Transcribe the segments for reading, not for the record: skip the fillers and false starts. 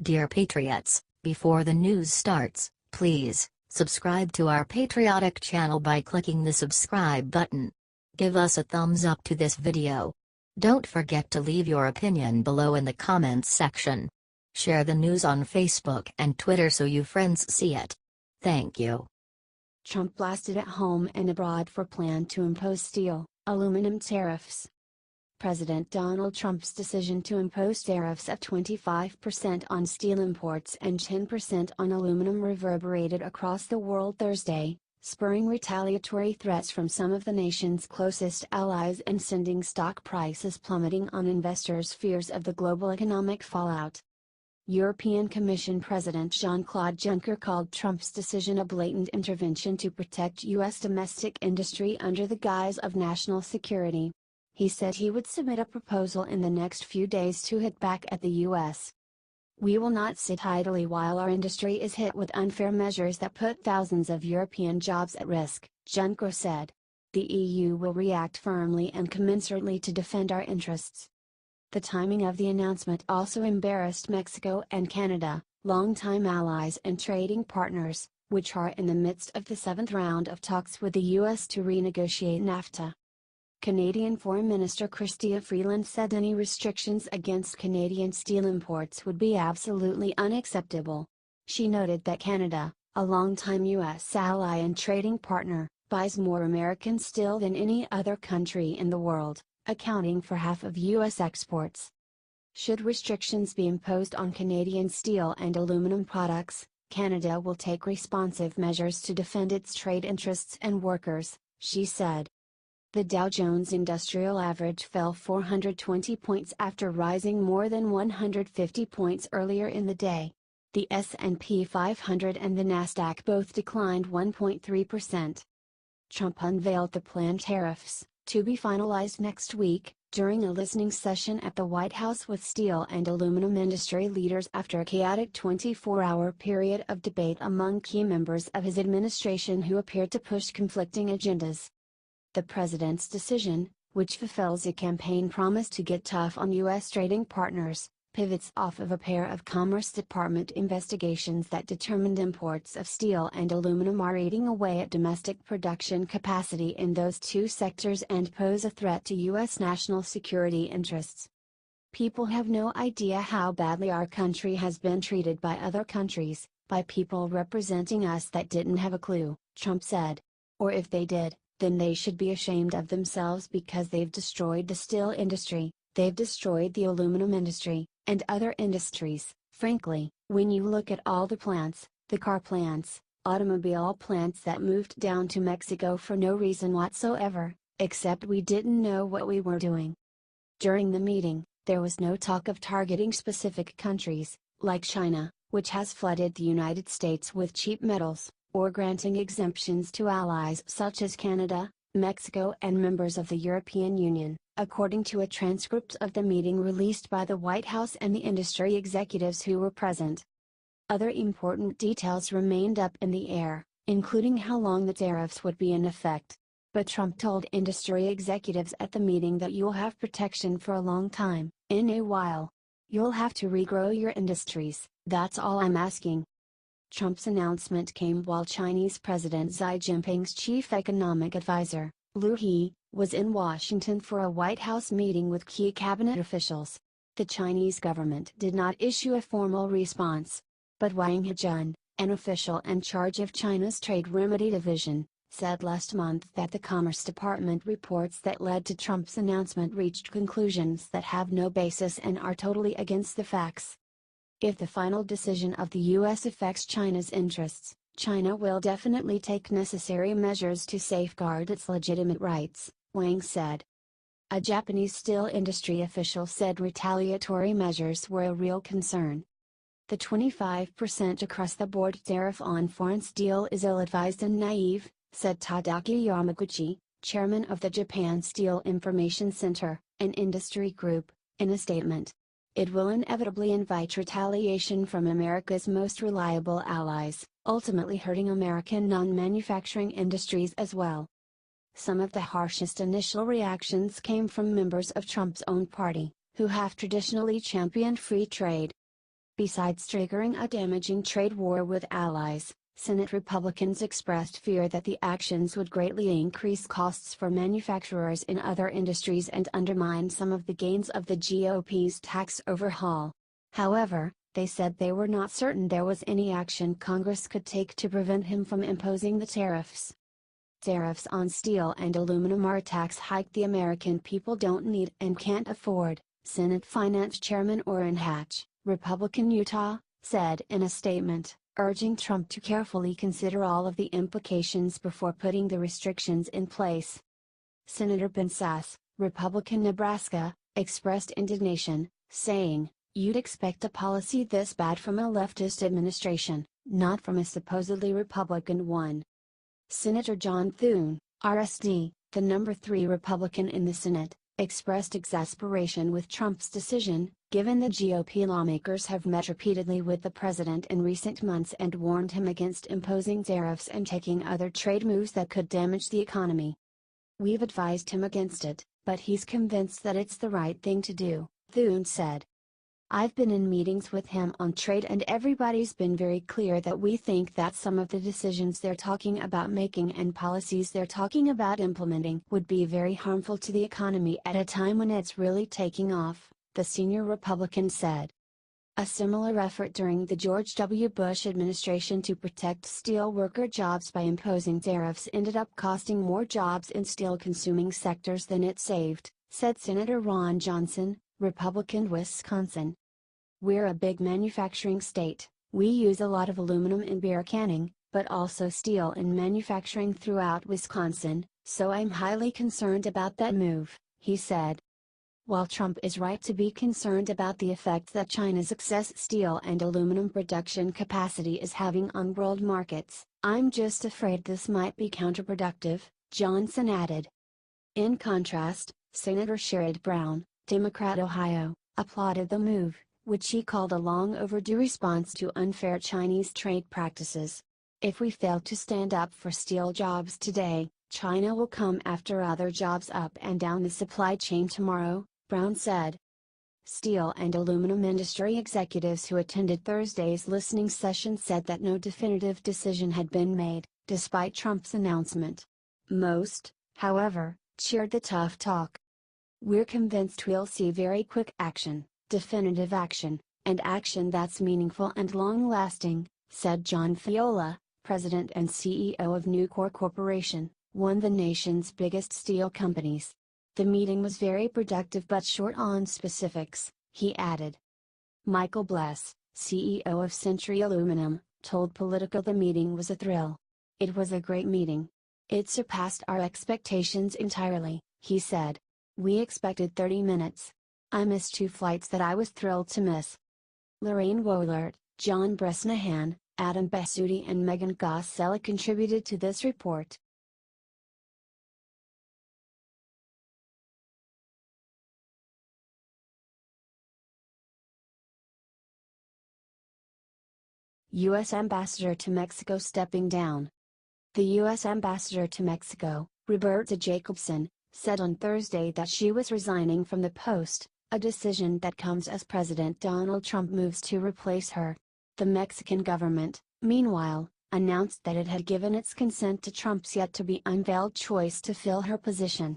Dear Patriots, before the news starts, please subscribe to our patriotic channel by clicking the subscribe button. Give us a thumbs up to this video. Don't forget to leave your opinion below in the comments section. Share the news on Facebook and Twitter so you friends see it. Thank you. Trump blasted at home and abroad for plan to impose steel, aluminum tariffs. President Donald Trump's decision to impose tariffs of 25% on steel imports and 10% on aluminum reverberated across the world Thursday, spurring retaliatory threats from some of the nation's closest allies and sending stock prices plummeting on investors' fears of the global economic fallout. European Commission President Jean-Claude Juncker called Trump's decision a blatant intervention to protect U.S. domestic industry under the guise of national security. He said he would submit a proposal in the next few days to hit back at the U.S. "We will not sit idly while our industry is hit with unfair measures that put thousands of European jobs at risk," Juncker said. "The EU will react firmly and commensurately to defend our interests." The timing of the announcement also embarrassed Mexico and Canada, longtime allies and trading partners, which are in the midst of the seventh round of talks with the U.S. to renegotiate NAFTA. Canadian Foreign Minister Chrystia Freeland said any restrictions against Canadian steel imports would be absolutely unacceptable. She noted that Canada, a longtime U.S. ally and trading partner, buys more American steel than any other country in the world, accounting for half of U.S. exports. Should restrictions be imposed on Canadian steel and aluminum products, Canada will take responsive measures to defend its trade interests and workers, she said. The Dow Jones Industrial Average fell 420 points after rising more than 150 points earlier in the day. The S&P 500 and the Nasdaq both declined 1.3%. Trump unveiled the planned tariffs, to be finalized next week, during a listening session at the White House with steel and aluminum industry leaders after a chaotic 24-hour period of debate among key members of his administration who appeared to push conflicting agendas. The president's decision, which fulfills a campaign promise to get tough on U.S. trading partners, pivots off of a pair of Commerce Department investigations that determined imports of steel and aluminum are eating away at domestic production capacity in those two sectors and pose a threat to U.S. national security interests. "People have no idea how badly our country has been treated by other countries, by people representing us that didn't have a clue," Trump said. "Or if they did, then they should be ashamed of themselves because they've destroyed the steel industry, they've destroyed the aluminum industry, and other industries." Frankly, when you look at all the plants, the car plants, automobile plants that moved down to Mexico for no reason whatsoever, except we didn't know what we were doing. During the meeting, there was no talk of targeting specific countries, like China, which has flooded the United States with cheap metals, or granting exemptions to allies such as Canada, Mexico and members of the European Union, according to a transcript of the meeting released by the White House and the industry executives who were present. Other important details remained up in the air, including how long the tariffs would be in effect. But Trump told industry executives at the meeting that you'll have protection for a long time, in a while. You'll have to regrow your industries, that's all I'm asking. Trump's announcement came while Chinese President Xi Jinping's chief economic advisor, Liu He, was in Washington for a White House meeting with key cabinet officials. The Chinese government did not issue a formal response. But Wang Hejun, an official in charge of China's Trade Remedy Division, said last month that the Commerce Department reports that led to Trump's announcement reached conclusions that have no basis and are totally against the facts. If the final decision of the U.S. affects China's interests, China will definitely take necessary measures to safeguard its legitimate rights, Wang said. A Japanese steel industry official said retaliatory measures were a real concern. The 25% across-the-board tariff on foreign steel is ill-advised and naive, said Tadaaki Yamaguchi, chairman of the Japan Steel Information Center, an industry group, in a statement. It will inevitably invite retaliation from America's most reliable allies, ultimately hurting American non-manufacturing industries as well. Some of the harshest initial reactions came from members of Trump's own party, who have traditionally championed free trade. Besides triggering a damaging trade war with allies, Senate Republicans expressed fear that the actions would greatly increase costs for manufacturers in other industries and undermine some of the gains of the GOP's tax overhaul. However, they said they were not certain there was any action Congress could take to prevent him from imposing the tariffs. Tariffs on steel and aluminum are a tax hike the American people don't need and can't afford, Senate Finance Chairman Orrin Hatch, Republican Utah, said in a statement, urging Trump to carefully consider all of the implications before putting the restrictions in place. Senator Ben Sasse, Republican Nebraska, expressed indignation, saying, "You'd expect a policy this bad from a leftist administration, not from a supposedly Republican one." Senator John Thune, RSD, the number 3 Republican in the Senate, expressed exasperation with Trump's decision, given the GOP lawmakers have met repeatedly with the president in recent months and warned him against imposing tariffs and taking other trade moves that could damage the economy. "We've advised him against it, but he's convinced that it's the right thing to do," Thune said. "I've been in meetings with him on trade and everybody's been very clear that we think that some of the decisions they're talking about making and policies they're talking about implementing would be very harmful to the economy at a time when it's really taking off," the senior Republican said. A similar effort during the George W. Bush administration to protect steel worker jobs by imposing tariffs ended up costing more jobs in steel-consuming sectors than it saved, said Senator Ron Johnson, Republican Wisconsin. "We're a big manufacturing state, we use a lot of aluminum in beer canning, but also steel in manufacturing throughout Wisconsin, so I'm highly concerned about that move," he said. While Trump is right to be concerned about the effect that China's excess steel and aluminum production capacity is having on world markets, "I'm just afraid this might be counterproductive," Johnson added. In contrast, Senator Sherrod Brown, Democrat Ohio, applauded the move, which he called a long overdue response to unfair Chinese trade practices. "If we fail to stand up for steel jobs today, China will come after other jobs up and down the supply chain tomorrow," Brown said. Steel and aluminum industry executives who attended Thursday's listening session said that no definitive decision had been made, despite Trump's announcement. Most, however, cheered the tough talk. "We're convinced we'll see very quick action, definitive action, and action that's meaningful and long-lasting," said John Fiola, President and CEO of Nucor Corporation, one of the nation's biggest steel companies. "The meeting was very productive but short on specifics," he added. Michael Bless, CEO of Century Aluminum, told Politico the meeting was a thrill. "It was a great meeting. It surpassed our expectations entirely," he said. "We expected 30 minutes. I missed 2 flights that I was thrilled to miss." Lorraine Wohlert, John Bresnahan, Adam Bassutti and Megan Gossela contributed to this report. U.S. Ambassador to Mexico stepping down. The U.S. Ambassador to Mexico, Roberta Jacobson, said on Thursday that she was resigning from the post, a decision that comes as President Donald Trump moves to replace her. The Mexican government, meanwhile, announced that it had given its consent to Trump's yet-to-be-unveiled choice to fill her position.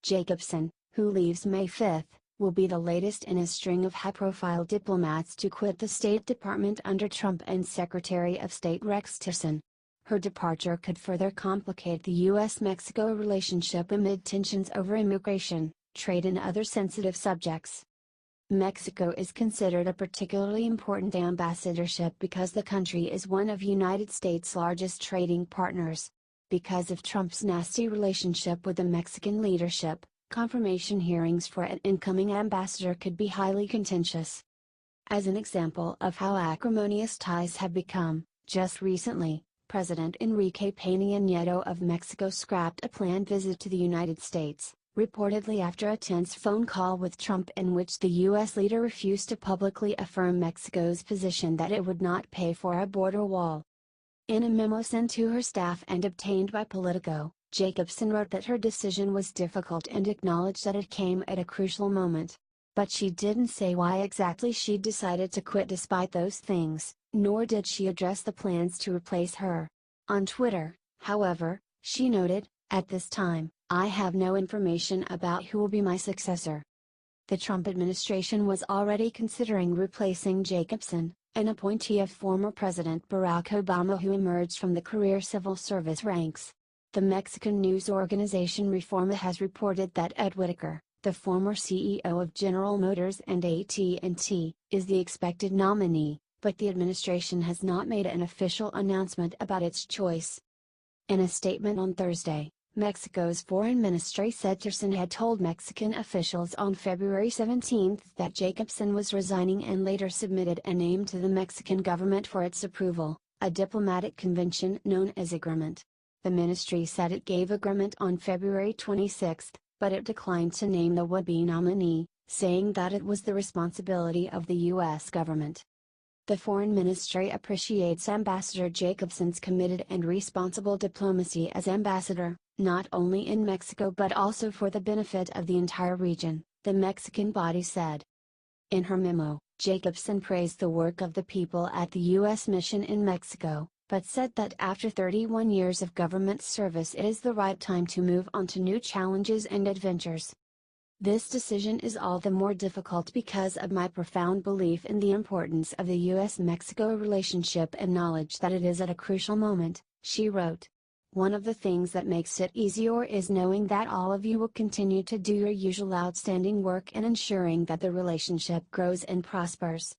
Jacobson, who leaves May 5, will be the latest in a string of high-profile diplomats to quit the State Department under Trump and Secretary of State Rex Tillerson. Her departure could further complicate the U.S.-Mexico relationship amid tensions over immigration, trade and other sensitive subjects. Mexico is considered a particularly important ambassadorship because the country is one of United States' largest trading partners. Because of Trump's nasty relationship with the Mexican leadership, confirmation hearings for an incoming ambassador could be highly contentious. As an example of how acrimonious ties have become, just recently, President Enrique Peña Nieto of Mexico scrapped a planned visit to the United States, reportedly after a tense phone call with Trump in which the U.S. leader refused to publicly affirm Mexico's position that it would not pay for a border wall. In a memo sent to her staff and obtained by Politico, Jacobson wrote that her decision was difficult and acknowledged that it came at a crucial moment. But she didn't say why exactly she decided to quit despite those things, nor did she address the plans to replace her. On Twitter, however, she noted, "At this time, I have no information about who will be my successor." The Trump administration was already considering replacing Jacobson, an appointee of former President Barack Obama who emerged from the career civil service ranks. The Mexican news organization Reforma has reported that Ed Whitaker, the former CEO of General Motors and AT&T, is the expected nominee, but the administration has not made an official announcement about its choice. In a statement on Thursday, Mexico's foreign ministry said Tillerson had told Mexican officials on February 17 that Jacobson was resigning and later submitted a name to the Mexican government for its approval, a diplomatic convention known as agreement. The ministry said it gave agreement on February 26, but it declined to name the would-be nominee, saying that it was the responsibility of the U.S. government. The Foreign Ministry appreciates Ambassador Jacobson's committed and responsible diplomacy as ambassador, not only in Mexico but also for the benefit of the entire region, the Mexican body said. In her memo, Jacobson praised the work of the people at the U.S. mission in Mexico, but said that after 31 years of government service it is the right time to move on to new challenges and adventures. "This decision is all the more difficult because of my profound belief in the importance of the U.S.-Mexico relationship and knowledge that it is at a crucial moment," she wrote. "One of the things that makes it easier is knowing that all of you will continue to do your usual outstanding work in ensuring that the relationship grows and prospers."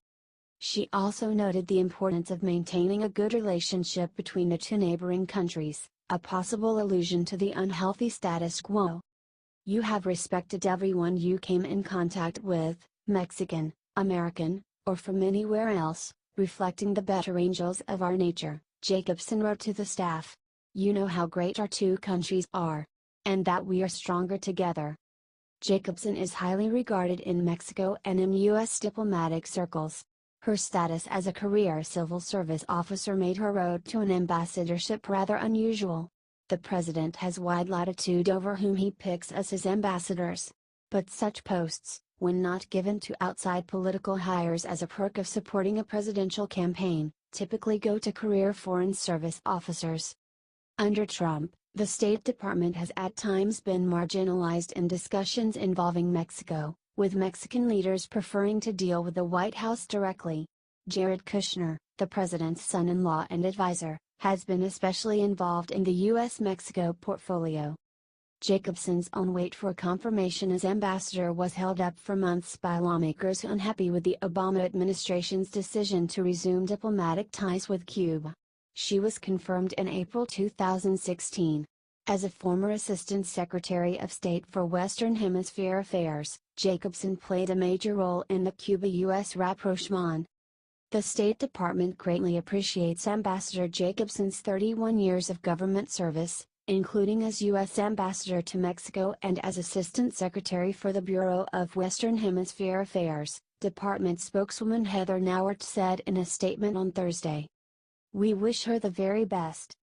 She also noted the importance of maintaining a good relationship between the two neighboring countries, a possible allusion to the unhealthy status quo. "You have respected everyone you came in contact with, Mexican, American, or from anywhere else, reflecting the better angels of our nature," Jacobson wrote to the staff. "You know how great our two countries are. And that we are stronger together." Jacobson is highly regarded in Mexico and in U.S. diplomatic circles. Her status as a career civil service officer made her road to an ambassadorship rather unusual. The president has wide latitude over whom he picks as his ambassadors. But such posts, when not given to outside political hires as a perk of supporting a presidential campaign, typically go to career foreign service officers. Under Trump, the State Department has at times been marginalized in discussions involving Mexico, with Mexican leaders preferring to deal with the White House directly. Jared Kushner, the president's son-in-law and advisor, has been especially involved in the U.S.-Mexico portfolio. Jacobson's own wait for confirmation as ambassador was held up for months by lawmakers unhappy with the Obama administration's decision to resume diplomatic ties with Cuba. She was confirmed in April 2016. As a former Assistant Secretary of State for Western Hemisphere Affairs, Jacobson played a major role in the Cuba-U.S. rapprochement. The State Department greatly appreciates Ambassador Jacobson's 31 years of government service, including as U.S. Ambassador to Mexico and as Assistant Secretary for the Bureau of Western Hemisphere Affairs, Department spokeswoman Heather Nauert said in a statement on Thursday. "We wish her the very best."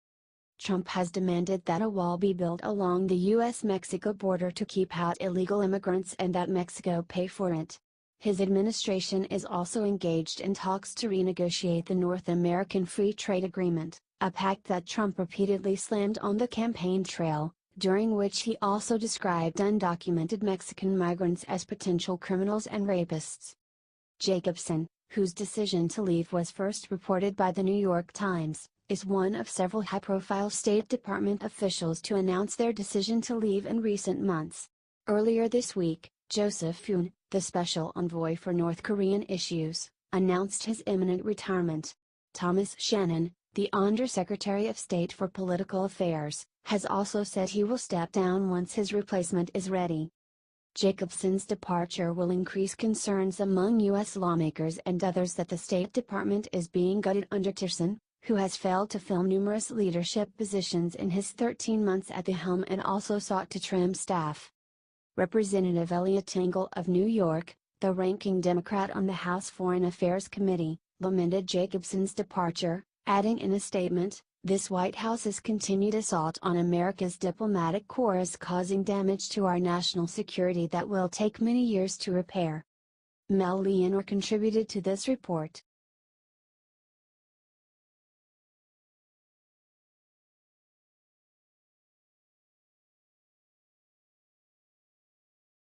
Trump has demanded that a wall be built along the U.S.-Mexico border to keep out illegal immigrants and that Mexico pay for it. His administration is also engaged in talks to renegotiate the North American Free Trade Agreement, a pact that Trump repeatedly slammed on the campaign trail, during which he also described undocumented Mexican migrants as potential criminals and rapists. Jacobson, whose decision to leave was first reported by the New York Times, is one of several high-profile State Department officials to announce their decision to leave in recent months. Earlier this week, Joseph Yun, the special envoy for North Korean issues, announced his imminent retirement. Thomas Shannon, the Undersecretary of State for Political Affairs, has also said he will step down once his replacement is ready. Jacobson's departure will increase concerns among U.S. lawmakers and others that the State Department is being gutted under Tillerson, who has failed to fill numerous leadership positions in his 13 months at the helm and also sought to trim staff. Representative Eliot Engel of New York, the ranking Democrat on the House Foreign Affairs Committee, lamented Jacobson's departure, adding in a statement, "This White House's continued assault on America's diplomatic corps is causing damage to our national security that will take many years to repair." Mel Leonor contributed to this report.